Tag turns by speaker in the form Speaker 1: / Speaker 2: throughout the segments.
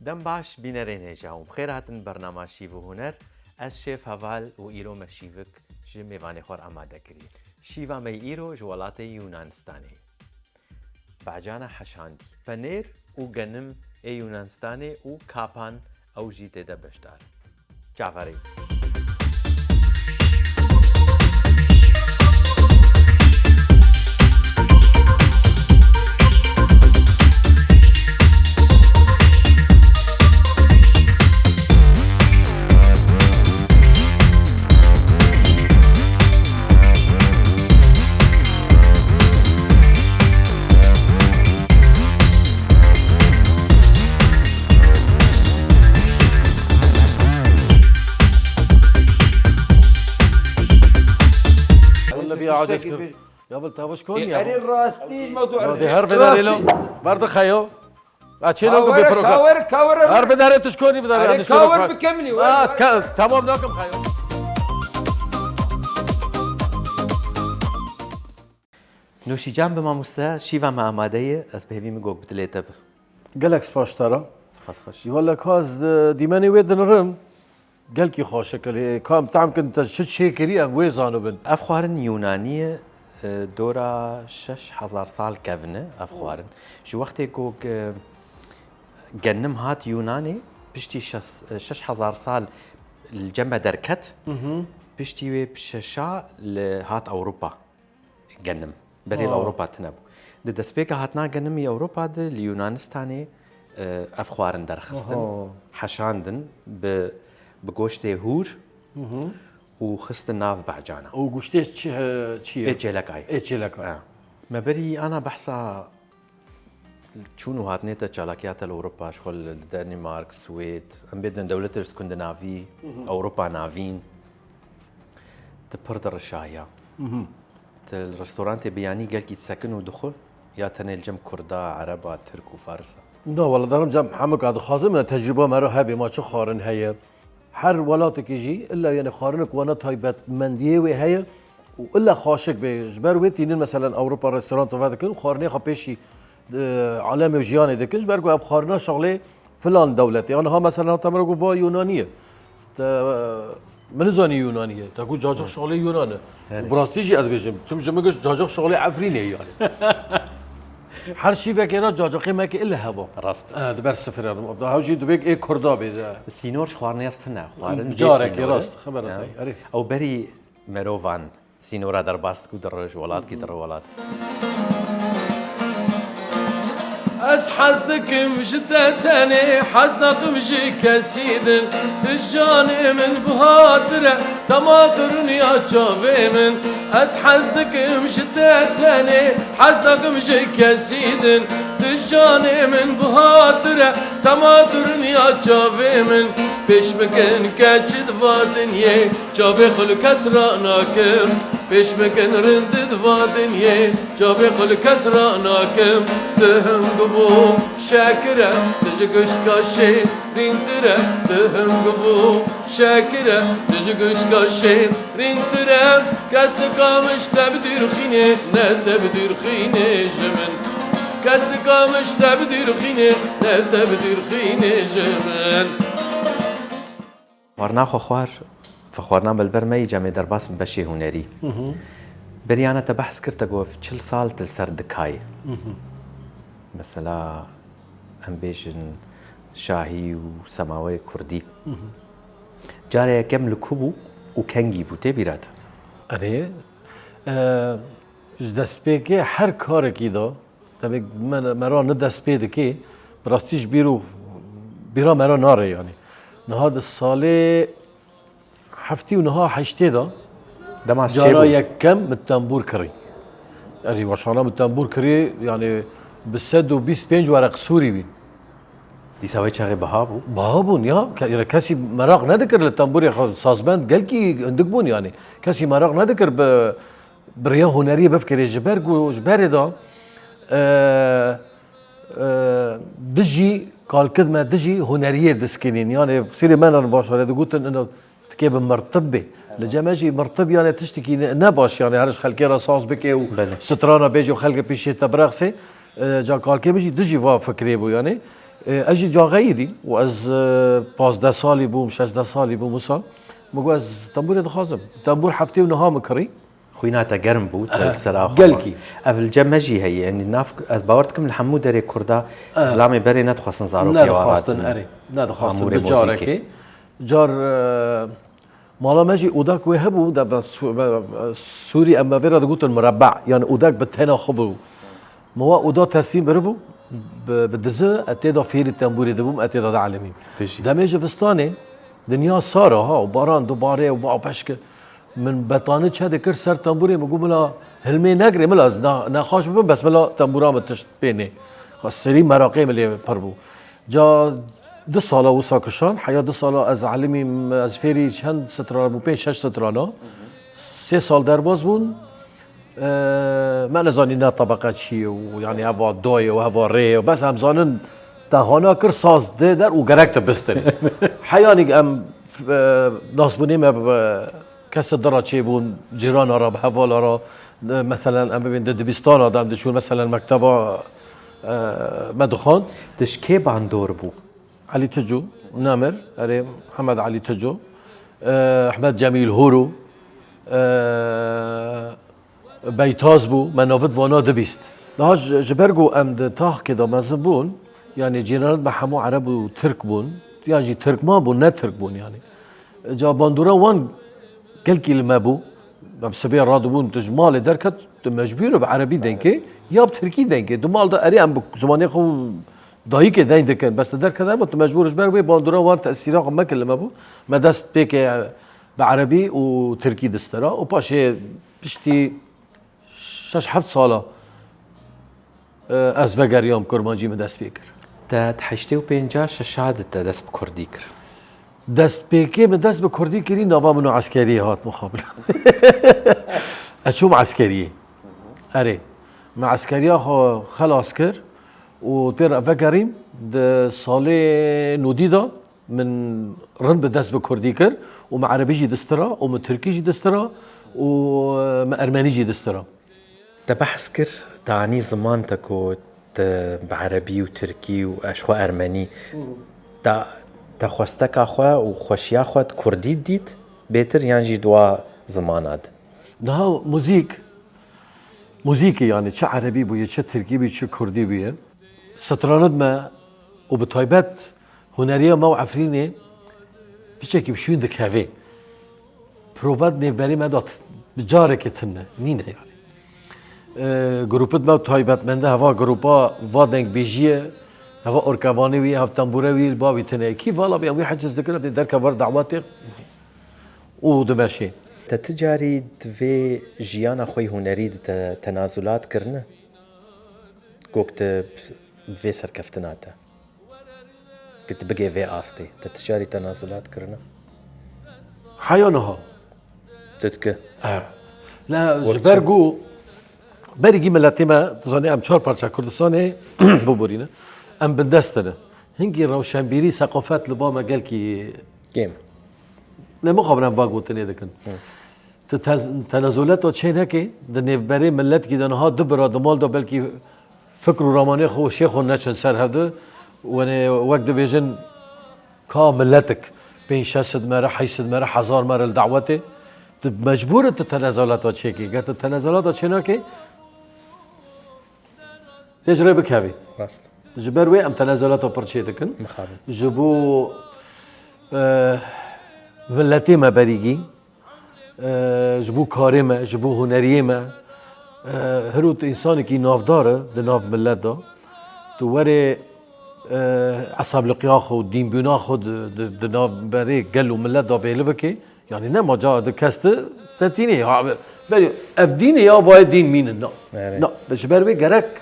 Speaker 1: دم باش بینرین جاوم خیر هاتن برنامه شیو و هنر از شیف هوال و ایرو مشیوک جه میوانی خور آماده کری شیوا می ایرو جوالات یونانستانی بعجانا حشاندی پنیر و گنم یونانستانی و کاپان او جیت ده بشدار جعفری
Speaker 2: يا عاجز يا بل تابش كون يا
Speaker 3: أنا راستي الموضوع
Speaker 2: هذه هرب داريلو برضه خيو أشيلو في بروجرام
Speaker 3: كاور
Speaker 2: هرب داري تشكوني بداري
Speaker 3: أنا كاور بكملي
Speaker 2: تمام لكم خيو
Speaker 1: نوشی جان به ما مسته شیوا ما آماده از بهمی میگوک بتلیته
Speaker 2: قالك سباش ترى
Speaker 1: سپاس خوش
Speaker 2: يقول لك هاز ديماني ويدن رم قالك خوشك كام تعم كنت شي كريا ويزانو بن
Speaker 1: افخوارن یونانی دورا 6000 سال کهونه افخوارن جو وقتی گوک گنم هات یونانی پشتی 6000 سال الجنب دركت پشتی وی بششا لهات اوروبا گنم بري اوروبا تنبو د دسبيكا هاتنا گنمي اوروبا د اليونانستاني افخوارن درخستن حشاندن بگوشت هور وخست الناف بعجانا
Speaker 2: وقشتي شي
Speaker 1: ايجيلكاي
Speaker 2: ايجيلكاي
Speaker 1: ما بري انا بحثا شنو هاتنيتا تشالاكيات الاوروبا شغل الدنمارك السويد ام بدن دولة الاسكندنافي اوروبا نافين تبرد الرشايا الرستورانتي بياني قال كي تسكن ودخل يا تني الجم كردا عربا ترك وفارسه
Speaker 2: لا والله دارم جم حمك هذا خازم تجربه مرة هبي ما شو خارن هي هر ولاتك يجي الا يعني خارنك وانا تايبت منديه وهي والا خاشك بجبر ويتين مثلا اوروبا ريستورانت وهذا كل خارني خبيشي علامه جياني دكش برجو اب خارنا شغله فلان دولتي انا ها مثلا تمرقوا با يونانيه من زاني يونانيه تقول جاجق شغله يونانه براستيجي ادبيجم تم جمقش جاجق شغله عفريني يعني هر شيء فكرنا جاجقي ما كي الا هبا
Speaker 1: راست
Speaker 2: دبر سفر هاوجي دبيك اي كردا بيزا
Speaker 1: سينور شخوارنير تنا خوارن
Speaker 2: جارك راست خبرتي
Speaker 1: او بري مروفان سينورا در باست در ولات كي در ولات
Speaker 4: از حزدكم جدتني حزدكم جي كسيدن تجاني من بهاتره تماطرن يا جاوي من از حزدكم جدتني حزدكم جي كسيدن تجاني من بهاتره تماطرن يا جاوي من پیش بکن که چدوا دنیه جا بخل کس را ناکم پیش بکن رند دوا دنیه جا بخل کس را ناکم دهم گبو شکره دجگش کاشه رینتره دهم گبو شکره دجگش کاشه رینتره کس کامش تبدیر خینه نه تبدیر خینه جمن کس کامش تبدیر خینه نه تبدیر خینه جمن
Speaker 1: ورناخو خوار فخوارنا بالبرمي جامي درباس بشي هنري بريانا تبحث كرتا قوف 40 سال تلسر دكاي مثلا امبيشن شاهي وسماوي كردي جاري كم لكوبو وكنجي بوتي بيرات
Speaker 2: اره دستپیکی هر کار کی دا تبع من مرا نه دستپید کی براستیش بیرا مرا ناره يعني نهاد الصالة حفتي ونها حشتي دا
Speaker 1: دماس
Speaker 2: جارا يكم متنبور كري يعني ما شاء الله متنبور كري يعني بالسد وبيس بينج ورق سوري بين
Speaker 1: دي سوي شغي بهابو
Speaker 2: بابون يا كاسي مراق نذكر للتنبور يا اخو سازبند قال كي عندك بون يعني كاسي مراق نذكر بريا هنريه بفكر جبر دا دجي قال كدمه دجي هنريه دسكنين يعني بصير ما نباشر قلت انه تكيب مرتبه لجماجي مرتب يعني تشتكي نباش يعني هرش خلكي رصاص بك وسترانا بيجي وخلقه بيشي تبرغسي جا قال كي بيجي دجي وا فكري بو يعني اجي جا غيري واز 15 سالي بوم 16 سالي بوم وصل مجوز تنبور دخازم تنبور حفتي ونها مكري
Speaker 1: خويناتا گرم بود سراخ
Speaker 2: گلکی.
Speaker 1: اول جمجی هی یعنی ناف از باورتكم الحمو داری کردا اسلامی بری ندخواستن زارو
Speaker 2: نه
Speaker 1: پیوارات
Speaker 2: خواستن اری نه خواستن
Speaker 1: امور
Speaker 2: بجاره
Speaker 1: موسیقی.
Speaker 2: که جار مالا ماجي اوداك وهبو ده سوري اما فيرا دقوت المربع يعني اوداك بتهنا خبو موا اودا تسليم بربو بالدزا اتيدا فير التنبوري دبوم اتيدا ده عالمي
Speaker 1: بيجي.
Speaker 2: ده ميجي فستاني دنيا صارة ها وباران دوباره وباع بشك من بطانه هذا كر سر تنبوري مقول ملا هلمي نقري ملا نخاش ببن بس ملا تنبورا متشت بيني خاص سري مراقيم اللي بربو جا 2 ساله وساكشان حيا 2 ساله از علمي از فيري چند ستران بو 5 6 سترانا 3 سال درباز بون ما نزاني نا طبقات شي ويعني هوا دوي وهوا ري بس هم زانن تهانا كر ساز ده در وگركت بستري حياني ام ناس بوني ما كس درا چي بون جيران را بحوالا را مثلا ام ببين دبستان آدم دشون مثلا مكتبه مدخان
Speaker 1: دش کی باندور بو
Speaker 2: علي تجو نامر اري محمد علي تجو احمد جميل هورو بيتاز بو منافد وانا دبيست ده جبرجو ام تاخ كده مزبون يعني جيران محمو عرب وترك بون يعني ترك ما بون نه ترك بون يعني جا باندورا وان قال كلمه بو بسبب رادو بون تجمال دركت مجبور بعربي دنكي يا بتركي دنكي دمال ده اري ام زماني خو دایی که داین دکن بس در کدام بود مجبورش بر وی باندورا وار تأثیرها قم کلمه بو مدست بیک به عربی و ترکی دسترا و پاشه پشتی 6-7 ساله از وگریام کرمانجی مدست بیکر
Speaker 1: تا تحشتي و پنجاش شهادت دست بكردي كر
Speaker 2: دست بیکی مدست به کردی کری نوا منو عسکری هات مخابل اشوم عسکریه اره مع عسکریه خلاص کر وبير فكريم ده صالي نوديدا من رن بدس بكرديكر ومع عربيجي دسترا ومع تركيجي دسترا ومع ارمانيجي دسترا
Speaker 1: تبحث كر تعني زمانتك و بعربي وتركي واشوا ارمني تا خوستك اخوا وخوشيا اخوا كردي ديت بيتر يعني دوا زمانات
Speaker 2: ده موزيكي يعني تش عربي بويا تش تركي بويا تش كردي بويا ستراند ما وبطيبات هنريه ما وعفرينه بشكل بشوين دكافي بروفات نيفبري ما دات بجارك تمنا نينا يعني جروبات ما وطيبات من ده هوا جروبا وادنك بيجيه هوا اوركافاني وي هوا تنبوروي البابي تناي كيف والله بيوم حد ذكر بدي درك ور دعواتي ودمشي
Speaker 1: تتجاري في جيانا خوي هنري تنازلات كرنا كوكت في سركفتناتا كنت بقي في آستي تتجاري تنازلات كرنا
Speaker 2: حيانها
Speaker 1: تتك
Speaker 2: لا جبرجو بريجي ملاتيما تزاني ام 4 parça كردستاني ببورينا ام بندستنا هنجي روشنبيري ثقافات لباما قال كي
Speaker 1: كيم
Speaker 2: لا مقابل ام واغو تني دكن تنازلات وتشين هكي دنيفبري ملت كي دنها دبر دمال دو بلكي فكر راماني خو شيخ نشن سر هذا وانا وقت بيجن كاملتك بين شاسد مرة حيسد مرة حزار مرة لدعوته مجبورة التنازلات وتشيكي قالت التنازلات وتشيناكي تجري بكافي
Speaker 1: راست
Speaker 2: جبروي ام تنازلات وبرشيتكن
Speaker 1: مخابل
Speaker 2: جبو ملتي ما بريجي جبو كارمة جبو هنريمة هروت إنسان كي نافداره دناف ملت دا تو وره عصب لقياخ و دين بناخد دناف بري قالوا ملت دا بيلبكي يعني نما جا دكست تتيني بري اف دين يا واي دين مين لا بس بروي جرك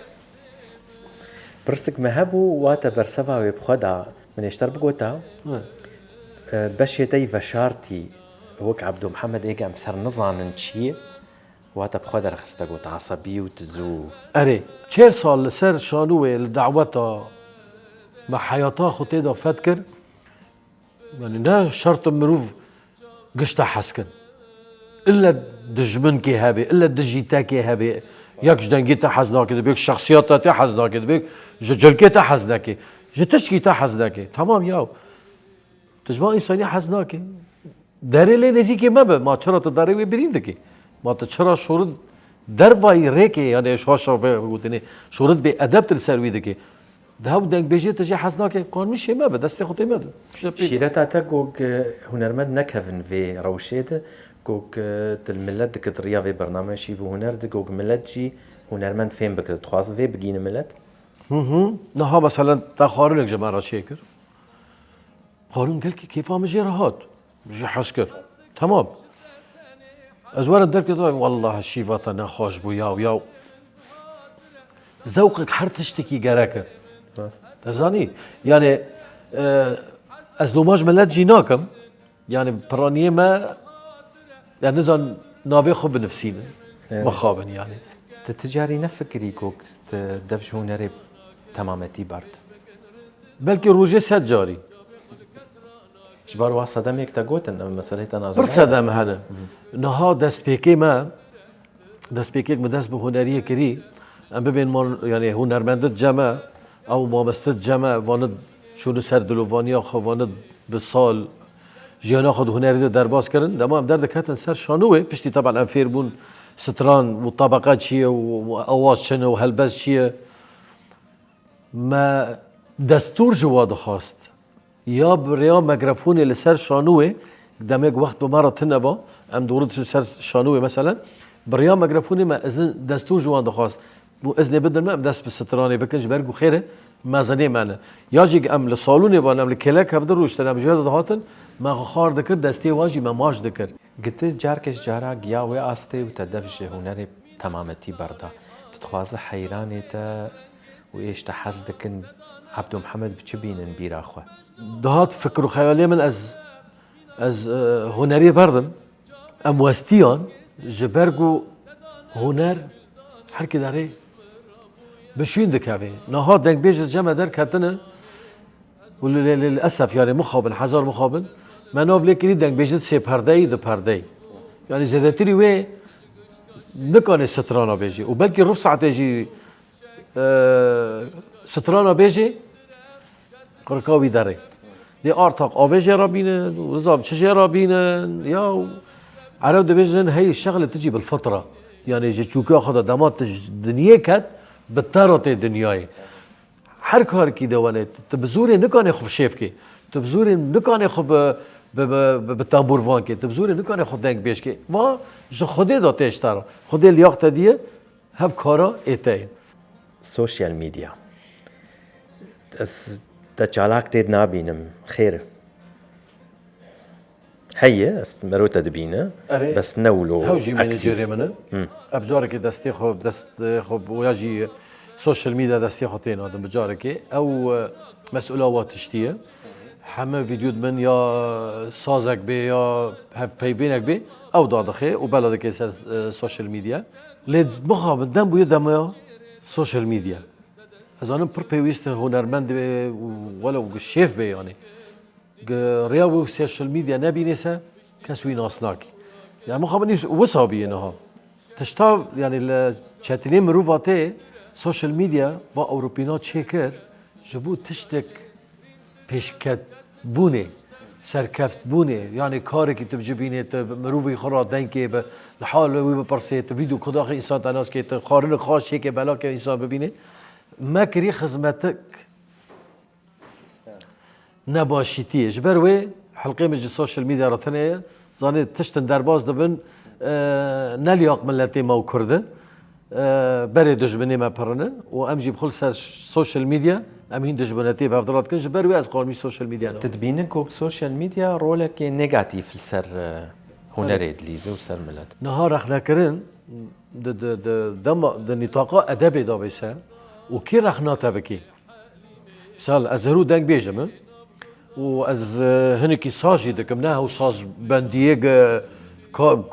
Speaker 1: برسك مهبو واتا برسفا ويبخدا من يشتر بقوتا باش يدي فشارتي وك عبدو محمد ايقا مسر نظان نشيه واتا بخدا رخصتا قوت عصبي وتزو
Speaker 2: اري 4 سال لسر شانوه لدعوتا مع حياتا خوتي دا فتكر يعني نا شرط مروف قشتا حسكن الا دجمن كي هابي الا دجيتا كي هابي ياك جدنجيتا حزنا كده بيك شخصياتا حزنا كده بيك جلكيتا حزنا كي جتشكي تا حزناكي تمام ياو تجوا انساني حزناكي داري لي نزيكي ما ما تشرا تداري وي بريندكي ما تشرا شورد درواي ريكي يعني شاشا بودني شورد بأدب تلسروي دكي ده دنگ بيجي تجي حزناكي قان مش ما دستي خطي ما
Speaker 1: شيرتا تا جوك هنرمند نكهفن في روشيد جوك الملت دك دريا في برنامج شيفو هنر جوك ملت جي هنرمند فين بك تخواص في بجين ملت
Speaker 2: نها مثلا تا خارنك جماعة شيكر خارن قال كيف عم يجي رهات بيجي حسكر تمام ازوار الدرك والله الشيفات انا خوش بو ياو ذوقك حر تشتكي جراكه تزاني يعني از دوماج ملت جيناكم يعني برانيه ما يعني نزان نافي خب نفسينا مخابن يعني
Speaker 1: تتجاري نفكري كوك دفش هنري تمامتي برد
Speaker 2: بلكي روجي سد جاري
Speaker 1: جبار واسدمك تقوتن مسألة أنا
Speaker 2: برصدم هذا نها دست بيكي ما دست بيكي مدرس بهنرية كري ام ببین ما يعني هنرمندت جمع او مامستت جمع واند شون سر دلوانیا خو واند به سال جیانا خود هنری درباز کردن دما هم درد کتن سر شانوه پشتی طبعا انفیر بون ستران و طبقات چیه و آواز چنه و هلبز چیه ما دستور جواد خواست یا بریا مگرفون لسر شانوه دمک وقت بمره تنبا ام دورت سر شانوه مثلا بریا مگرفونی ما اذن دستور جواد خواست بو اذن بدن ما دست بسترانه بکنج برگو خیره مازنی منه یا جیگ ام لسالونه بانم لکلک هفته روش تنم جواد دهاتن ما خار دکر دستی واجی ما ماش دکر
Speaker 1: قلت جاركش جارا قياوي آستي وتدفش هنري تمامتي بردا تتخواز حيراني تا وإيش تحزدكن عبدو محمد بتشبين بيراخوة
Speaker 2: دهات فكر خيالي من از هنري بردم ام وستيان جبرگو هنر حركي داري بشين دكاوي نهار دنگ بيج جمع در كتنه وللاسف يعني مخابن حزار مخابن مناف لكني دنگ بيجت سي پرده‌ای ده پرده‌ای يعني زيادتري وي نكانه سترانا بيجي وبلكي ربع ساعه يجي سترانا بيجي قرقاوي داري دي ارتاق اوفيجي رابينن ورزاب تشجي رابينن يا عرب دبيجن هي الشغله تجي بالفطره يعني يجي تشوكا خد دمات الدنيا كات بالطرط الدنياي هر کار کی دوانه تبزوری نکنه خوب شیف کی تبزوری نکنه خوب به تنبوروان کی تبزوری نکنه خود دنگ بیش کی و جو خودی داتش تر خودی لیاقت دیه هب کارا ایته
Speaker 1: سوشيال ميديا تجعلك تيد نابينم خير هي مروتا دبينه بس نولو
Speaker 2: هوجي منجري منه ابجارك دستي خوب دست خوب وياجي سوشيال ميديا دستي خوتين هذا بجارك او مسؤولات تشتيه حما فيديو من يا سازك بي يا هاف بيبينك بي او دادخي وبلدك سوشيال ميديا ليد مخاب دم بو يدم سوشيال ميديا اذا بر بيويست هنرمند ولو شيف بي يعني رياضه السوشيال ميديا نبي نسا كسوي ناسناك يعني مخاب نيس وصابي انها تشتا يعني الشاتلين مروفاتي سوشيال ميديا و اوروبينا تشيكر جبو تشتك پیشکت بونه سرکفت بونه يعني کاری که تبجبینه مروی خورا دنگه به لحال وی بپرسه ویدیو کداخ انسان تناس که خارن خاص که بلا که انسان ببینه ما کری خدمتك نباشیتیه جبروی حلقه مجلس السوشيال ميديا رتنه زاني تشتن درباز دبن نلیاق ملتی ما و کرده برای دشمنی ما پرنه و امجی بخلص السوشيال ميديا امين دجبناتي بافضلات كنج بروي از قالمي السوشيال ميديا
Speaker 1: تدبينك كوك سوشيال ميديا رولك نيجاتيف لسر هنري دليزي وسر ملت
Speaker 2: نهار اخنا كرن د نطاقه ادبي دا بيسا وكي رخنا تبكي مثال ازهرو دنگ بيجم و از هنكي ساجي دكمناها وساز بنديق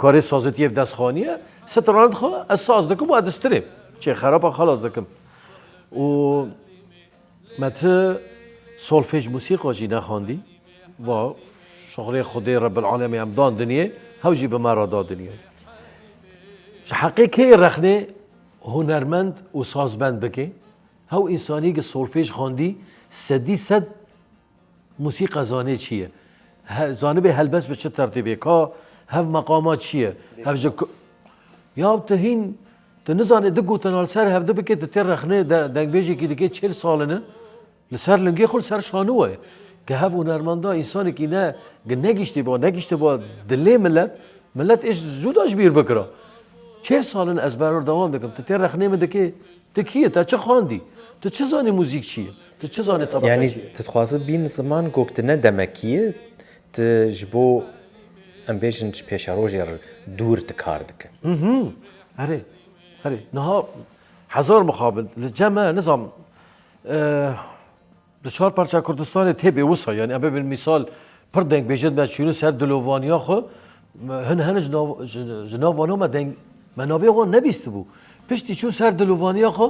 Speaker 2: كاري سازتيه بدس خانيه ستراند خو الساز دكم واد استريب شي خرابه خلاص دكم و متى سولفيج موسيقى جي نخاندي و شغلي خدي رب العالمين ام دان دنيا هوجي بمرا دا دنيا حقيقي رخنه هنرمند و سازبند بكي هو انساني سولفيج خاندي سدی صد موسیقى زانه چیه زانه به هلبس به چه ترتیبه که هف مقامات چیه هف جک یا تهین تنزانه دگو تنال سر هف ده بکه تتر رخنه دنگ بیجی که دیگه 40 سالنه لسر لنگی خل سر شانوه که هف هنرمندا انسانی که نه نگشته با دلی ملت ایش زوداش بیر بکره 40 سالن از برار دوام دکم تتر رخنه مده که تکیه تا چه خواندی تو چه زانی موزیک چیه تو چه زانی طبقه
Speaker 1: يعني
Speaker 2: چیه
Speaker 1: تتخواص بين زمان قوقتنا دمكية تجبو ام بيجن بيشا روجر دور تكاردك
Speaker 2: هري نها هزار مقابل الجامعة نظام دچار پرچه کردستان تبی وسا یعنی ابی بالمثال پر دنگ بیجد من شنو سر دلووانیا خو هن جناوانو ما دنگ منابع خو نبیست بو پشتی چون سر دلووانیا خو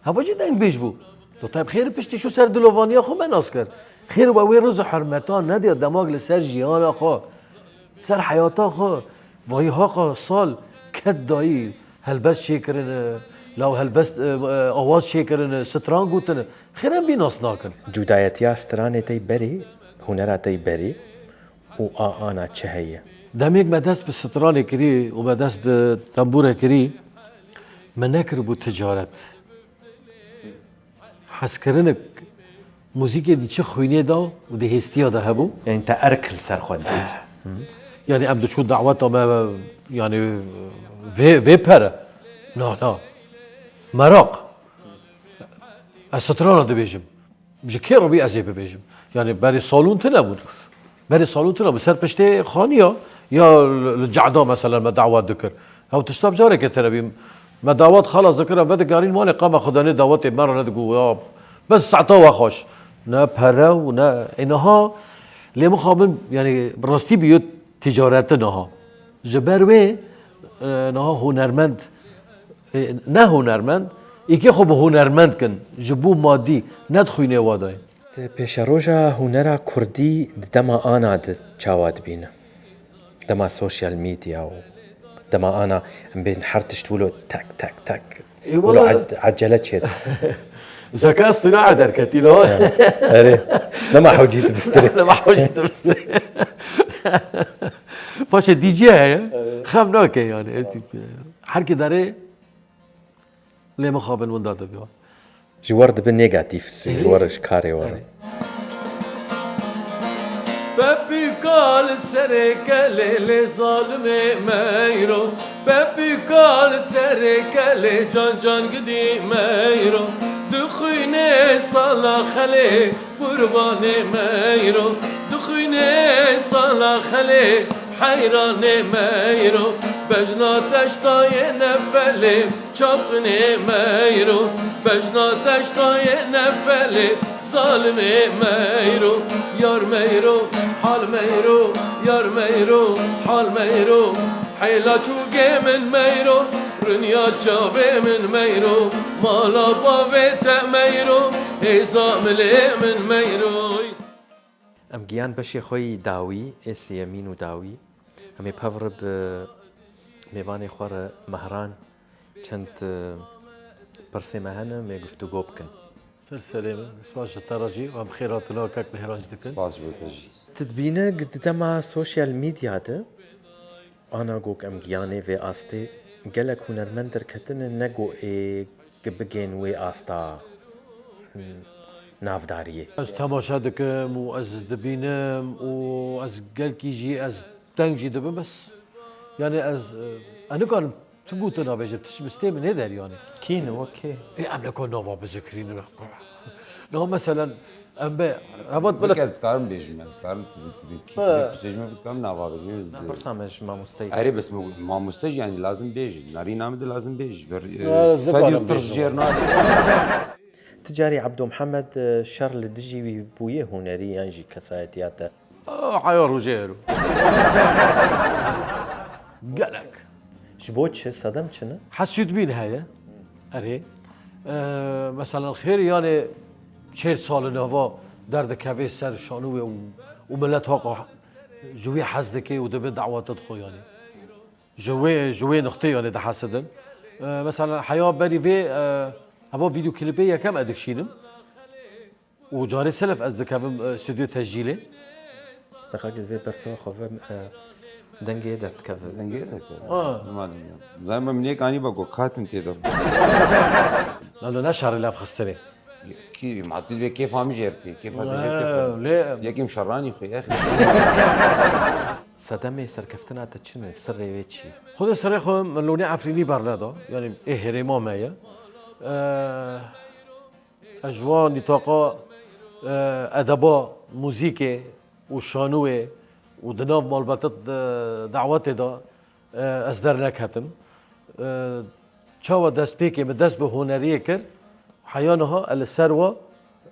Speaker 2: هواجی دنگ بیج بو دو طيب خیر پشتی چون سر دلووانیا خو من اسکر خیر و وی روز حرمتان ندی دماغ لسر جیان خو سر حیاتا خو وای ها خو سال کد دایی هلبس شکرن لو هلبس آواز شکرن ستران گوتن خیرم بی ناس ناکن
Speaker 1: جودايتيا ستراني تي بري هنراتي بري و آنا چه هي
Speaker 2: دمیک مدست به ستران کری و مدست به تنبور کری من نکر بو تجارت حس کرنک موزیک دی چه خوینه دا و دی هستیا دا هبو
Speaker 1: يعني انت اركل سر خود
Speaker 2: يعني ام شو دعوات ما يعني في بره لا مراق السترانه دي بيجم جكيرو بي ازيب بيجم يعني بري صالون تنبود سر پشته خانيه يا الجعدا مثلا ما دعوات ذكر او تشتاب جارك تربي ما دعوات خلاص ذكر فد قارين مال قام خداني دعوات مره ندقوا بس ساعتها وخوش نا بره ونا انها ليه مخابن يعني براستي بيوت تجارتنها جبروي نها هنرمند نه هنرمند ایکی خوب هنرمند کن جبو مادی ندخوینه وادای
Speaker 1: بيشا روجا هنرا كردي دما انا تشاواد بينا دما سوشيال ميديا و دما انا بين حرتش تقولوا تك تك تك
Speaker 2: والله.
Speaker 1: عجلت شيء
Speaker 2: ذكاء اصطناعي دركتي له
Speaker 1: دما حوجيت بستري
Speaker 2: انا ما حوجت بس باشه دي جي هي خم نوكي يعني حركه داره ليه مخابن من داده بيوا
Speaker 1: جوارد بالنيجاتيف جوارش كاري ورا
Speaker 4: ببی کال سر کل ظالم میرو ببی کال سر کل جان گدی میرو دخوینه سالا خله قربان میرو دخوینه سالا خله حیران میرو بجنا تشتای نفله چاپنه میرو بجنا تشتای نفله ظالم میرو یار میرو حال میرو یار میرو حال میرو حیلا چوگه من میرو رنیا جابه من میرو مالا باویت میرو هیزا ملی من میرو
Speaker 1: ام گیان بشی خوی داوی اس یمین و داوی همی پاور ب میوانی خور مهران چند پرسی مهنه می گفتگو بکن
Speaker 2: سر سلامه سپاس تراجي وهم خيرات الله كاك مهراج دكن
Speaker 3: سپاس بکجی
Speaker 1: تدبینه قدما سوشيال ميديا ده انا گوک ام گیانه و آسته گلک هنرمندر کتن نگو ای گبگین و آستا نافداریه
Speaker 2: از تماشا دكم واز دبينم واز قال كيجي از تنجي دبم بس يعني از انا كان تقول انا بجد تشبستي من هذا يعني
Speaker 1: کینو اوکی
Speaker 2: اي ام لكون نوفا بذكرين نو مثلا ام بي ربط
Speaker 3: بلک
Speaker 2: بلك
Speaker 3: از کارم بیجم از کارم بیجم از کارم نوا بیجم
Speaker 1: برسامج ما مستيقظ
Speaker 3: اری بس ما مستج يعني لازم بيجي ناري نامد لازم بيجي
Speaker 2: ذكر
Speaker 3: فدي
Speaker 2: بيجي.
Speaker 3: طرش جيرنا
Speaker 1: تجاري عبدو محمد شارل دجي بويه هنري ينجي كسايتياتا
Speaker 2: حيار وجيرو قالك
Speaker 1: جبوتش صدم شنو
Speaker 2: حسيت بين هاي اري مثلا خير يعني 40 سال نوا درد كافي سر شانو وملت ها جوي حزدك ودب دعوات تدخل يعني جوي نقطه يعني ده حسدن مثلا حياه بري في هبا فيديو كليبيه كم ادك شينم وجاري سلف از دكافم استوديو تسجيلي
Speaker 1: دقیقا في برسوا خوفه دنگه درد كف
Speaker 3: دنگيرك زي ما منيك اني بقو كاتم تيدو
Speaker 2: لانه نشر اللي بخستني
Speaker 3: كي معطيل بيه كيف عم جيرتي كيف
Speaker 2: لا
Speaker 3: هذا
Speaker 2: لا
Speaker 3: ياكي مشراني خي يا اخي
Speaker 1: صدمه سركفتنا تشن سر ويتشي
Speaker 2: خذ السريخو من لوني عفريني برلادا يعني ايه ريما مايا اجوان نطاقا ادبا موزيكي وشانوي ودناف مالباتت دعواتي دا ازدر لك هتم چاوا دست بيكي من دست بهنريه كر حيانها السروة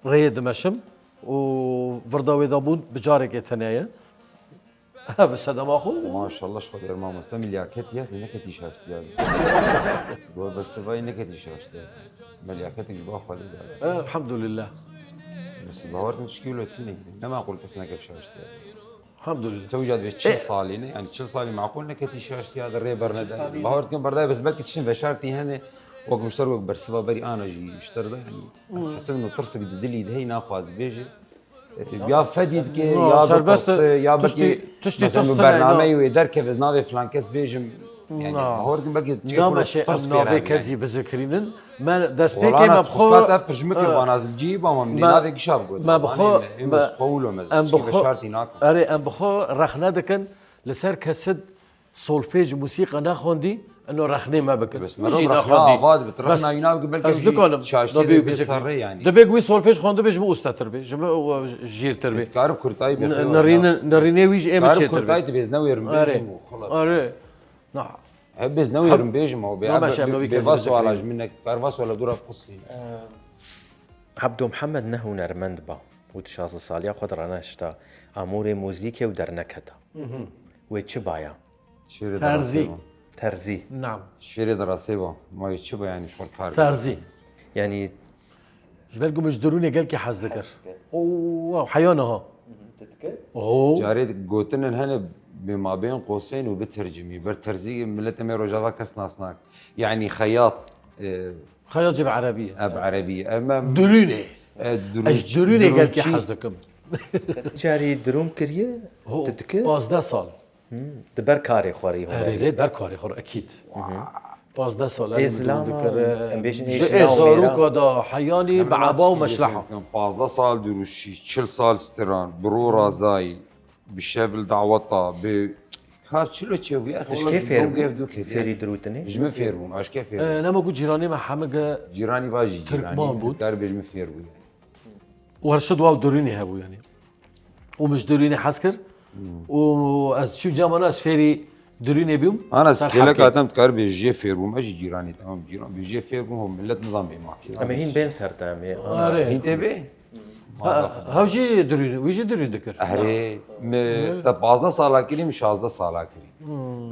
Speaker 2: ريد مشم وفرداوي دابون بجارك ثنايا بس هذا ما اخو
Speaker 3: ما شاء الله شو ما مستعمل يا كت يا اخي نكتي شافت يا بس باي نكتي شافت ملياكتك باخو
Speaker 2: الحمد لله
Speaker 3: بس باورت مشكله تيني ما اقول بس نكف شافت
Speaker 2: الحمد لله
Speaker 3: توجد بتشل صالي يعني تشل صالي معقول نكتي شاشتي هذا الريبر ندى باورت كم بردا بس بلكي تشن بشارتي هنا وقت مشترك برسبا بري انا جي اشترى يعني حسب انه ترسق دلي دهي ناخذ بيجي يا فديد كي يا بس يا بكي
Speaker 2: تشتي
Speaker 3: مثلا برنامج ويدرك في نافي فلانكس بيجم يعني هورك بلكي
Speaker 2: نعم شيء نافي كذي بذكرين ما دست بيكي
Speaker 3: ما
Speaker 2: ما بخو
Speaker 3: بخو برجمك بنازل جيب ما من نافي كشاب
Speaker 2: ما بخو
Speaker 3: بس قولوا مز بشارتي ناك
Speaker 2: اري ام بخو رخنا دكن لسر كسد سولفيج موسيقى ناخوندي انه رخني ما بكن
Speaker 3: بس مرة رخنا عباد بترخنا يناو قبل كم شاشتي بسري يعني
Speaker 2: دبيك وي سولفيج خونده بيج مو استاتر بيج جير تربي
Speaker 3: كارب كرتاي
Speaker 2: نريني ويج ايم شي
Speaker 3: كارب كرتاي تبيزناوي رمبيجم وخلاص
Speaker 2: اري نعم
Speaker 3: بيزناوي رمبيجم هو بيباس ولا منك كارباس ولا دورة قصي
Speaker 1: عبدو محمد نهو نرمند با وتشاز صاليا خضر انا اشتا امور موزيكي ودرنكتا ويتش بايا ترزي
Speaker 2: نعم
Speaker 3: شيري دراسيبا ما يتشبه يعني شو الكار
Speaker 2: ترزي
Speaker 1: يعني
Speaker 2: جبالكم مش دروني قال كي حز ذكر اوه حيانها
Speaker 1: تتكل
Speaker 2: اوه
Speaker 3: جاريد قوتن هنا بما بين قوسين وبترجمي برترزي ملت ميرو جافا كاس ناسناك يعني خياط
Speaker 2: خياط جيب عربية
Speaker 3: اب عربي امام
Speaker 2: دروني اش دروني قال كي حز ذكر
Speaker 1: جاري دروم كريه تتكل
Speaker 2: 15 سال
Speaker 1: دبر كاري خوري هو
Speaker 2: ريت بركاري خور اكيد 15 سال
Speaker 1: اسلام
Speaker 2: زاروكا دا حياني بعبا ومشلحه
Speaker 3: 15 سال دروشي 40 سال ستران برو رازاي بشافل دعوطه ب كار چلو چو يا
Speaker 1: ايش كيف فيري دروتني
Speaker 3: جم فيربون اش كيف
Speaker 2: انا ما قلت جيراني مع حمقه
Speaker 3: جيراني باجي
Speaker 2: تركمان بود
Speaker 3: كار بجم فيربون
Speaker 2: ورشد واو دريني هبو يعني ومش دريني حسكر واز شو جامانا اسفيري دريني بيوم
Speaker 3: انا سكيلك اتم كار بيجي فيربون اجي جيراني تمام جيران بيجي فيربون هم ملت نظام بيماكي
Speaker 1: اما هين بين سرتام
Speaker 3: انت بي
Speaker 2: هاوجي دريني ويجي دريني ذكر
Speaker 3: اهري تا 15 سال كري مش 16 سال كري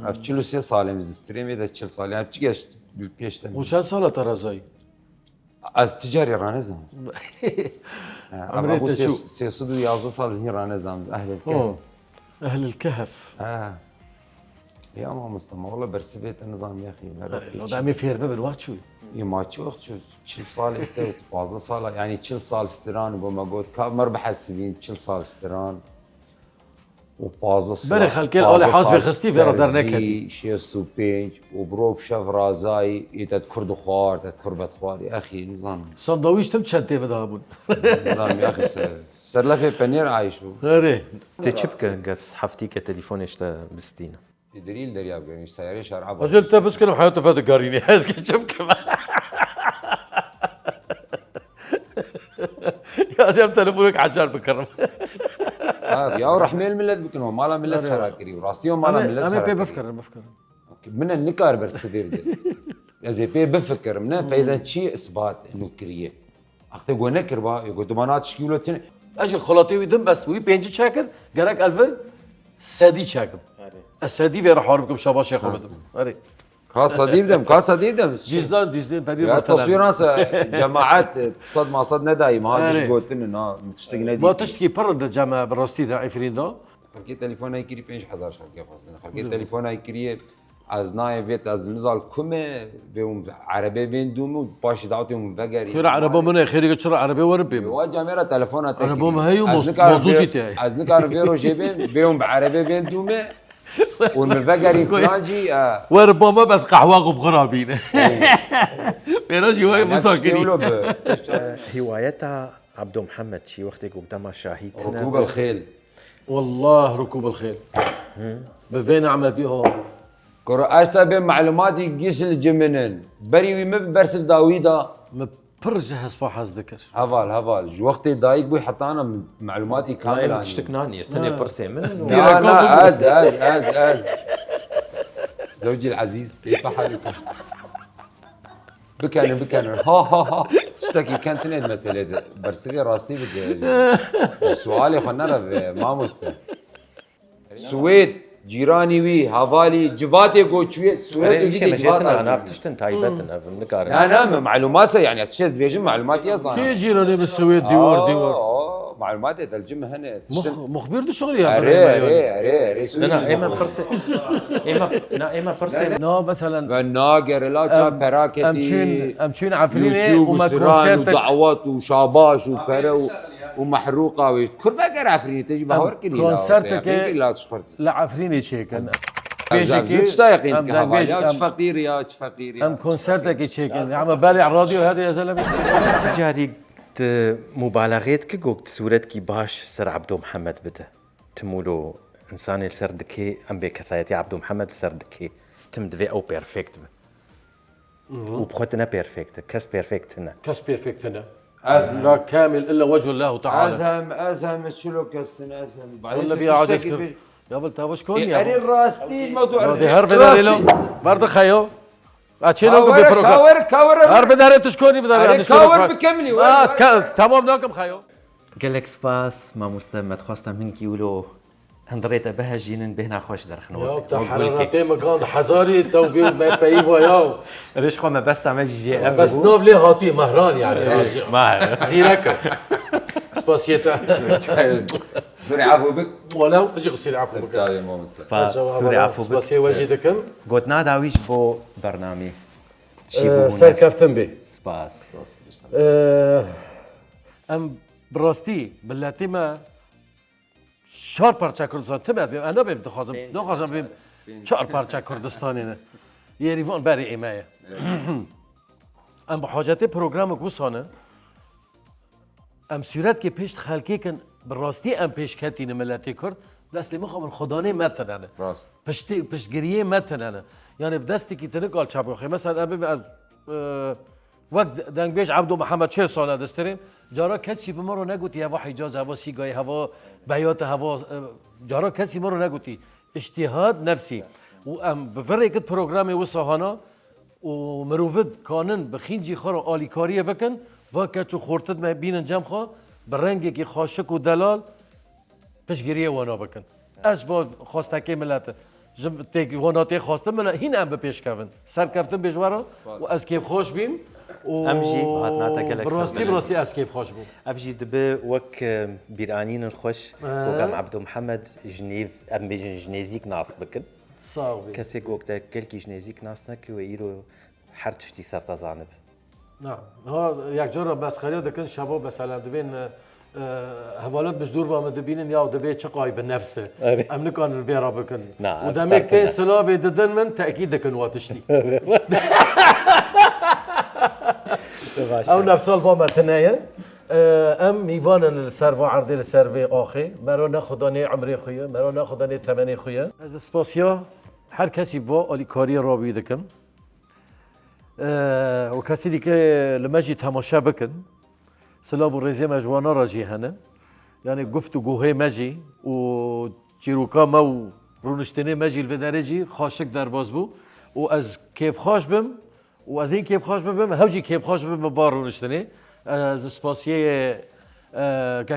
Speaker 3: اف 43 سالimiz استريمي ده 40 سال يعني بتجي بالبيشتن
Speaker 2: وشان سالة ترازاي
Speaker 3: از تجاري رانزم ابو سيسودو yazdı sal رانزم اهل الكهف
Speaker 2: اهل الكهف
Speaker 3: يا ما مستمر والله برسبيت النظام يا اخي
Speaker 2: لو دعمي في هربة بالوقت شوي
Speaker 3: ما تشوف شو صار انت 15 سال يعني 40 سال استران وما قلت مربح السنين 40 سال استران وبازا
Speaker 2: بري خلكي الاولى حاسبي خستي في ردرنك
Speaker 3: شيستو بينج وبروف شاف رازاي يتذكر دخوار تذكر بدخوار يا اخي نظام
Speaker 2: سندويش تم شنتي بدابون
Speaker 3: نظام يا اخي سر لفه بنير عايشو
Speaker 2: غيري
Speaker 1: تشبك قص حفتي كتليفون اشتا بستينا
Speaker 3: دريل دريا يعني سيارة شارع عبا
Speaker 2: أجل بس كلام حياته فاتو قاريني هاز كشوف كمان يا زلمة تلفونك عجال بكرم
Speaker 3: يا رحمة الملت بكنوا مالا ملت خراكري وراسيهم مالا ملت
Speaker 2: خراكري أنا بفكر
Speaker 3: من النكار برسدير ده يا زي بي بفكر من فإذا شيء إثبات إنه كريه أختي قو نكر با يقول دمانات شكيلو تن
Speaker 2: أجل خلاطي ويدم بس وي بينجي شاكر قرأك ألف سادي شاكم السادي في راح أوربكم شباب شيخ مثلا أري
Speaker 3: خاصة ديدم
Speaker 2: جيزدان
Speaker 3: بديل تصوير ناس جماعات صد ما صد نداي ما هادش قوتن انه متشتق ندي
Speaker 2: ما تشتكي برد جامعة براستي دا عفرين دا
Speaker 3: خلقي تليفون هاي كري 5000 شغل فاصلة خلقي تليفون هاي كري از نایویت از نزال کمه به اون عربه بین دوم و باش دعوتی اون بگری
Speaker 2: خير عربه من خيرك چرا عربه وربي
Speaker 3: واجه میرا تلفن تا
Speaker 2: عربه ما هي موضوعي تاعي
Speaker 3: از نکار ویرو جيبين بيوم بعربه بين دومه والمبقري فلاجي
Speaker 2: وربما بس قهوه بغرابين بيراجي هاي مساكنين
Speaker 1: هوايتها عبدو محمد شي وقت قمت ما شاهدتنا
Speaker 3: ركوب الخيل
Speaker 2: والله ركوب الخيل بفين عملتيها
Speaker 3: كرو اشتا بين معلوماتي قيش الجمنن بري مبرسل داويدا
Speaker 2: برجه صباح الذكر
Speaker 3: هفال جو وقت دايق بوي حطانا معلوماتي كامله
Speaker 1: تشتكناني ثانية برسي من
Speaker 3: لا از زوجي العزيز كيف حالكم؟ بكن ها تشتكي كانت تنيد مسألة برسلي راستي بدي سؤالي خلنا نعرف ما مست سويد جيراني وي هافالي جفاتي قوتشوي سويد
Speaker 1: جيتنا انا فتشتن تايبتنا في النكار
Speaker 3: انا معلومات يعني اتشيز بيجي معلومات يا صاحبي
Speaker 2: كي جيراني بالسويد ديور
Speaker 3: معلومات الجمه هنا
Speaker 2: مخبر دي شغل يا
Speaker 3: اري
Speaker 1: انا ايما برسي ايما برسي
Speaker 2: نو مثلا
Speaker 3: ناقر لا براكتي
Speaker 2: امشين عفريني وما كونسرتك
Speaker 3: ودعوات وشاباش وفرو ومحروقه كل ما قال عفريني تجي بهور كني
Speaker 2: كونسرتك
Speaker 3: لا تشفرت
Speaker 2: لا عفريني شيكن
Speaker 3: تشتاقين يا فقير يا فقير
Speaker 2: ام كونسرتك شيكن عم بالي على الراديو هذا يا زلمه
Speaker 1: تجاري مبالغات كيقوك صورت كي باش سر عبدو محمد بده تمولو انسان سر دكي ام بكسايتي عبدو محمد سر دكي تم دفي او بيرفكت وبخوتنا بيرفكت كاس بيرفكت هنا
Speaker 2: كاس بيرفكت هنا لا كامل الا وجه الله تعالى
Speaker 3: ازهم شلو كاستن ازهم
Speaker 2: ولا فيها عاجز يا بلتا وش كون يا
Speaker 3: اري راستي الموضوع
Speaker 2: هذه هرف داريلو برضه خيو اتشيلو كاور هرف داري تشكوني بداري
Speaker 3: كاور بكملي
Speaker 2: تمام ناكم خيو
Speaker 1: قال لك سباس ما مستمد خواستم من كيولو هندريت بها جينن بهنا خوش درخنو
Speaker 2: يا بتاع حرارتي مكان حزاري توفيق بايفو ياو
Speaker 1: ريش خو ما بس تعمل جي
Speaker 2: بس نوف لي هاتي مهران يعني
Speaker 1: ما
Speaker 2: زيرك سباسيتا
Speaker 3: سوري عفو بك
Speaker 2: ولو تجي سوري عفو بك
Speaker 1: سوري عفو بك
Speaker 2: سباسي وجدكم
Speaker 1: قلت نادا ويش بو برنامج
Speaker 2: سر كفتن بي
Speaker 1: سباس
Speaker 2: ام براستي بلاتي ما چهار پارچه کردستان تمام انا بهم دخوازم بهم چهار پارچه کردستانی نه یه ریوان بری ایمایه ام بحاجت پروگرام گوسانه ام صورت که پیش خلقی کن براستی ام پیش کتی ملتی کرد لسلی مخابن خدانه متنانه
Speaker 3: راست
Speaker 2: پشتگیریه متنانه یعنی بدستی که تنقال چابخی مثلا ام وقت دنگ بیش عبدو محمد چه ساله دسترین جارا کسی به ما رو نگوتی هوا حجاز هوا سیگای هوا بیات هوا جارا کسی ما رو نگوتی اجتهاد نفسی و ام بفرق کت پروگرام و ساهانا و مروفد کانن بخینجی خورا آلیکاریه بکن و کچو خورتد ما بینن جمع خواه برنگی که خاشک و دلال پشگیریه وانا بکن اش با خواستکی ملت جم تیک واناتی خواستم من هین ام به پیش کردن سر کفتم بجوارا و از کیف خوش بیم
Speaker 1: امجي هاتنا تاكلك
Speaker 2: براستي اسكيف خوش بو
Speaker 1: افجي دبي وك بيرانين الخوش وقام عبدو محمد جنيف ام بيجن جنيزيك ناس بكن
Speaker 2: صاوي
Speaker 1: كاسيك وقتا كلكي جنيزيك ناسنك ويرو حرتشتي سرطة زانب
Speaker 2: نعم ها یک جور بس خريو دكن شباب مثلا دبين حوالات بجدور وام دبينن يا دبي چقاي بالنفس ام نكون الفيرا بكن ودمك تي سلاوي ددن من تاكيد دكن واتشتي او نفس البوم تنايا ام ايفان السيرفو عرضي السيرفي اخي مرو خداني عمري خويا مرو خداني ثمني خويا از سپاسیا هر کسی با علی کاری رابی دکم و کسی دیگه لمجی تماشا بکن سلاف و رزی مجوانا راجی هنه یعنی گفت و گوهی مجی و چیروکا ما و رونشتنی مجی الودرجی خاشک در باز بو و از کیف خوش بم و از این کیف خوش بم هوجی کیف خوش بم بار رونشتنی از سپاسیه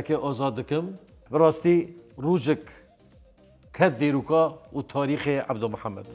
Speaker 2: که آزاد دکم براستی روزک کد دیروکا و تاریخ عبدو محمد